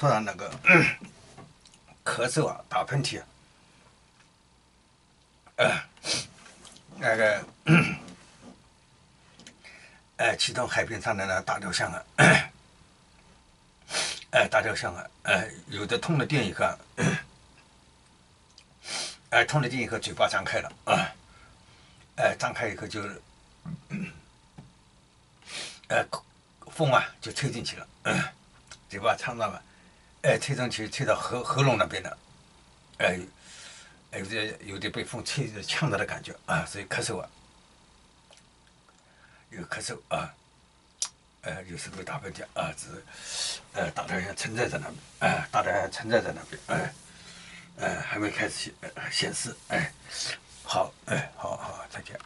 突然那个咳嗽啊，打喷嚏啊，那个其中海边上的那大雕像啊，大雕像啊，有的通了电以后啊，通了电以后嘴巴张开了啊，张开以后就风啊就吹进去了，嘴巴张大嘛，吹进去吹到喉咙那边了，有点被风吹着呛到的感觉啊，所以咳嗽啊，有咳嗽啊，有时候打喷嚏啊，大雕像存在在那边，大雕像存在在那边，还没开始显示，好，好，再见，